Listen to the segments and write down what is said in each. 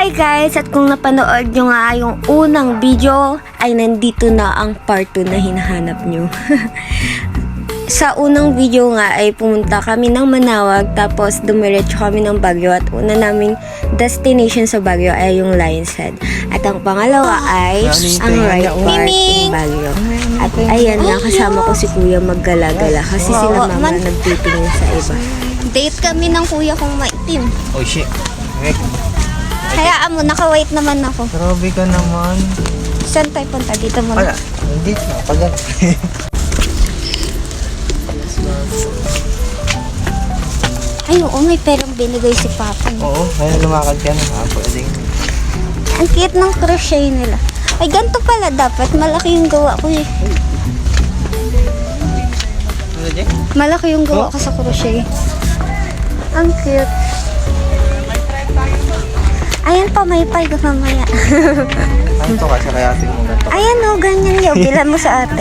Hi guys! At kung napanood nyo nga yung unang video, ay nandito na ang part 2 na hinahanap nyo. Sa unang video nga ay pumunta kami ng Manawag, tapos dumiretso kami ng Baguio, at una naming destination sa Baguio ay yung Lion's Head. At ang pangalawa ay ang right part ng Baguio. At ayan nga, kasama ko si Kuya maggala-gala kasi sila mama nagtitingin sa iba. Date kami ng kuya kong maitim. Oh shit. Hayaan mo, naka-wait naman ako. Grabe ka naman. Saan tayo punta? Dito muna. Wala. Hindi na. Pag... Ay, oo, may perang binigay si Papa. Oo. Kaya lumakad ka na. Pwedeng. Ang cute ng crochet nila. Ay, ganito pala dapat. Malaki yung gawa ko eh. Ano dyan? Malaki yung gawa ko sa crochet. Ang cute. Ayan pa, may pay ka mamaya. Ano to kasi kayatin mo ganito? Ayan o, ganyan yun. Bilan mo sa ate.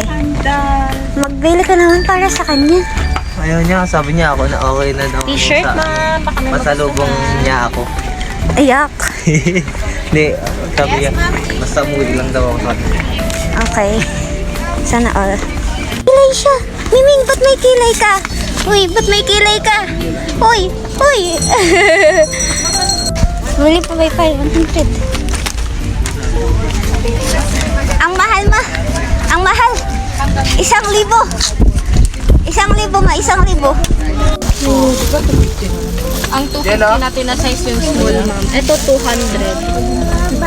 Magbili ka naman para sa kanya. Ayaw niya. Sabi niya ako na okay na daw. T-shirt na, baka may masalubong niya ako. Ayak. Hindi. Sabi niya. Basta moody lang daw ako sa kanya. Okay. Sana all. Kilay siya. Miming, ba't may kilay ka? Uy, ba't may kilay ka? Uy, uy. Muli pa may 500. Ang mahal ma. Ang mahal. 1,000. 1,000 ma, 1,000. ang 250 natin na size yung small, ma'am. Ito 200.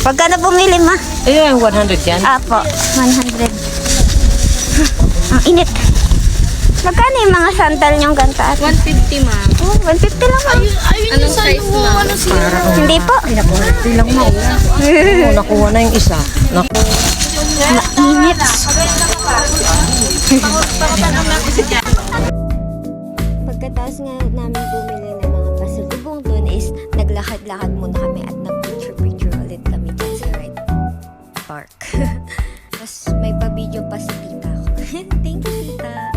Pagka na bumili ma? Ayun, 100 yan. Apo, 100. Ang init. Magkano yung mga sandal niyong gantaas? 150, ma'am. Oh, 150 lang ma. Anong size, ma'am? Hindi po. Hindi lang, ma'am. Nakuha na yung isa. Mainit. Pagkatapos nga namin bumili ng mga pasalubong doon is naglakad-lakad muna kami at nag-picture-picture ulit kami dyan sa right park. Tapos may pa-video pa si tita ko. Thank you, tita.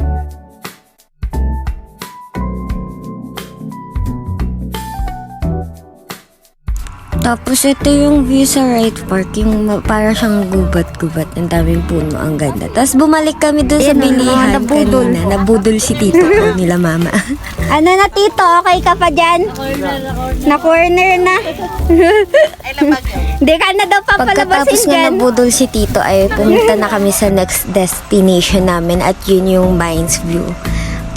Tapos ito yung view sa right park, yung para siyang gubat-gubat, ang daming puno, ang ganda. Tapos bumalik kami doon sa bilihan kanina, nabudol si tito ko nila mama. Ano na tito, okay ka pa dyan? Na-corner na. Hindi ka na daw papalabasin dyan. Pagkatapos nga nabudol si tito ay pumunta na kami sa next destination namin at yun yung Mines View.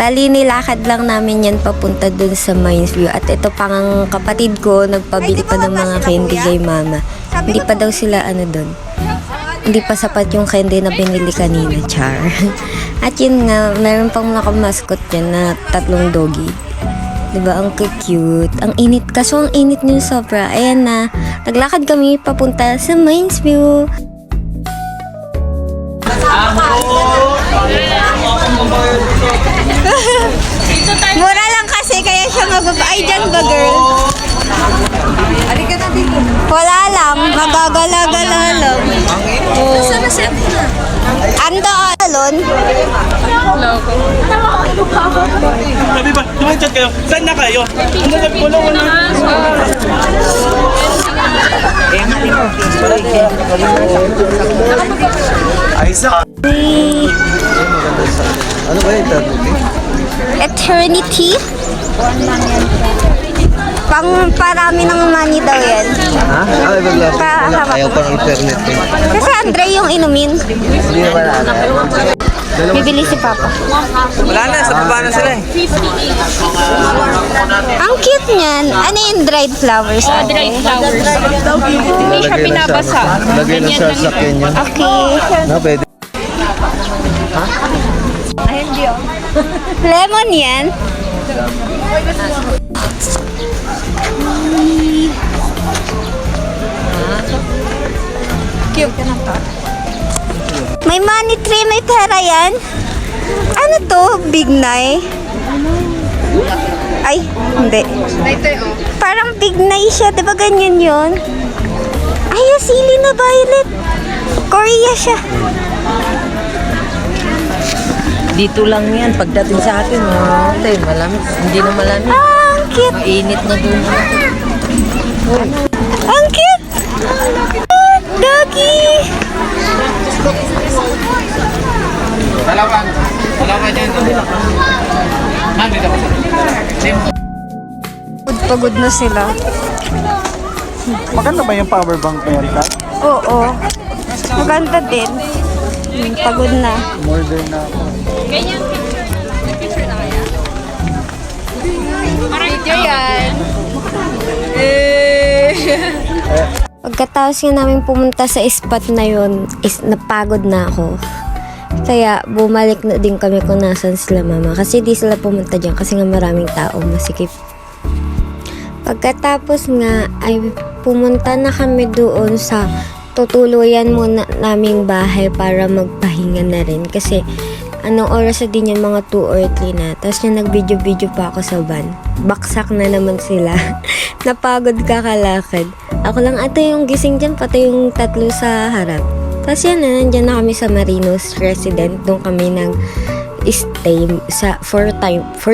Tali nilakad lang namin yan papunta dun sa Mines View. At ito pang kapatid ko, nagpabili pa ng mga candy kay mama. Hindi pa daw sila dun. Hindi pa sapat yung candy na binili kanina, char. At yun nga, meron pang nakamaskot yan na 3 doggy. Diba, ang cute. Ang init, kaso ang init nyo sobra. Ayan na, naglakad kami papunta sa Mines View. Mura lang kasi, kaya siya mababa. Ay, dyan ba, girl? Wala lang, magagala-gala lang. Saan na siya? Ando, alon. Sabi ba, tumagchat kayo. Saan na kayo? Ano sa pulong na? Ay, sa... Ano ba ito? Eternity? Pang parami ng money daw yan. Ha? Ay, bagla. Hawak Ayaw mo. pang internet eh. Kasi Andre yung inumin. Hindi na wala na. Bibili si Papa. Wala na, sa baba na sila eh. Ang cute niyan. Ano yung dried flowers? Dried flowers. Hindi siya binabasa. Lagay na sa sakyan niya. Okay. Na, pwede. Lemon yan. Cute na to. May money tree, may pera yan. Ano to? Big Nay? Ay, hindi. Parang Big Nay siya. Diba ganyan yun? Ay, sili na violet. Korea siya. Dito lang yan. Pagdating sa atin, malamig. Hindi na malamig. Ah, cute! Mainit na doon. Ang cute! Doggy! Dalawa dyan. Pagod na sila. Maganda ba yung power bank na yan, Kat? Oo. Maganda din. Pagod na. Modern na ako. Video yan. Pagkatapos nga namin pumunta sa spot na yun, napagod na ako. Kaya bumalik na din kami kung nasan sila mama. Kasi di sila pumunta dyan kasi nga maraming tao, masikip. Pagkatapos nga ay pumunta na kami doon sa tutuluyan muna naming bahay para magpahinga na rin. Kasi anong oras na din yun, mga 2 or 3 na. Tapos yung nag-video-video pa ako sa van. Baksak na naman sila. Napagod kakalakad. Ako lang ata yung gising dyan, pati yung tatlo sa harap. Tapos yan na, nandyan na kami sa Marinos Resident. Doon kami nag-stay for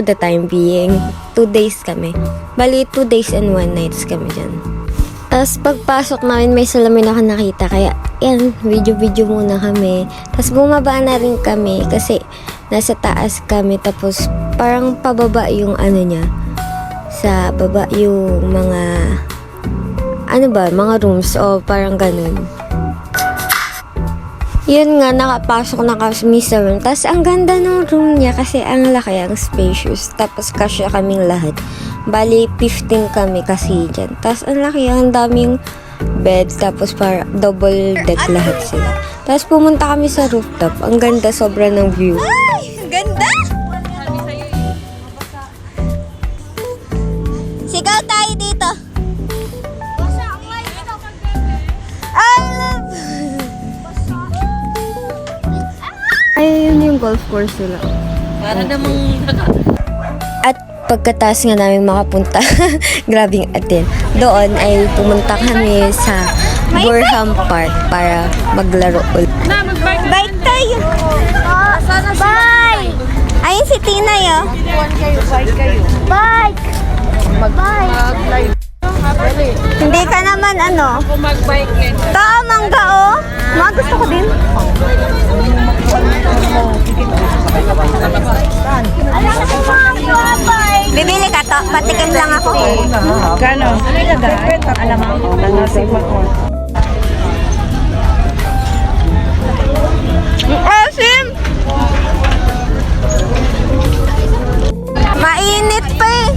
the time being. 2 days kami. Bali, 2 days and 1 nights kami dyan. Tapos pagpasok namin, may salamin ako nakita. Kaya yan, video-video muna kami. Tapos bumaba na rin kami kasi nasa taas kami. Tapos parang pababa yung ano niya. Sa baba yung mga mga rooms o parang ganun. Yun nga, nakapasok na kami sa room. Tapos, ang ganda ng room niya kasi ang laki, ang spacious. Tapos, kasya kaming lahat. Bali, 15 kami kasi dyan. Tapos, ang laki, ang daming bed. Tapos, para double deck lahat sila. Tapos, pumunta kami sa rooftop. Ang ganda, sobra ng view. Ay, ganda! Sigaw tayo dito. Ayun yung golf course nila. Para namang At pagkatapos nga namin makapunta, grabing atin. Doon ay pumunta kami sa Burham Park para maglaro ulit. Bike tayo! Bye! Ayun si Tina yo. Bike! Bike! Hindi ka naman mag-bike din. Mangga oh. Mga gusto ko din. Bibili ka to? Patikim lang ako. Kano? Alam mo, nangasipag ko. Asim! Mainit pa eh.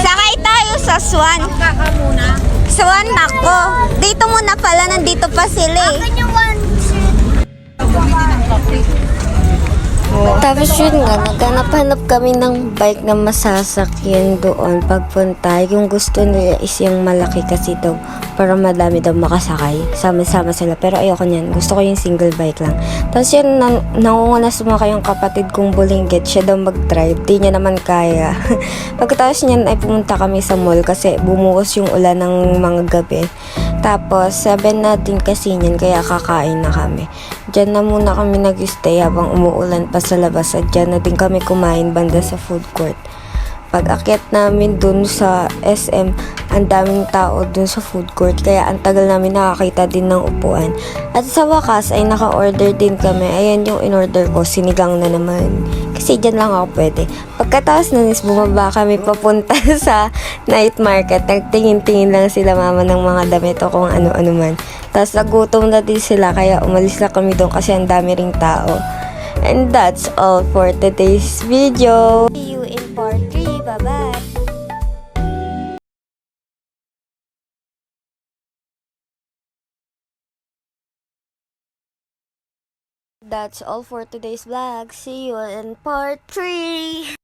Sakay tayo sa Swan. Swan ako. Dito muna pala, nandito pa sila eh. Tapos yun nga, naghanap-hanap kami ng bike na masasakyan doon pagpunta. Yung gusto nila is yung malaki kasi daw para madami daw makasakay. Sama-sama sila. Pero ayoko niyan. Gusto ko yung single bike lang. Tapos yun, nangunguna sumakay yung kapatid kong bulinggit. Siya daw mag-drive. Di niya naman kaya. Pagkatapos niyan ay pumunta kami sa mall kasi bumuhos yung ulan ng mga gabi. Tapos 7 natin kasi niyan kaya kakain na kami. Diyan na muna kami nag-stay habang umuulan pa sa labas at diyan na din kami kumain banda sa food court. Pag akyat namin dun sa SM, ang daming tao dun sa food court kaya ang tagal namin nakakita din ng upuan. At sa wakas ay naka-order din kami. Ayan yung in-order ko, sinigang na naman. Kasi dyan lang ako pwede. Pagkatapos nun is bumaba kami papunta sa night market. Nagtingin-tingin lang sila mama ng mga damit o kung ano-ano man. Tapos nagutom na din sila kaya umalis na kami doon kasi ang dami ring tao. And that's all for today's video. See you in part 3. Bye-bye. That's all for today's vlog. See you in part 3.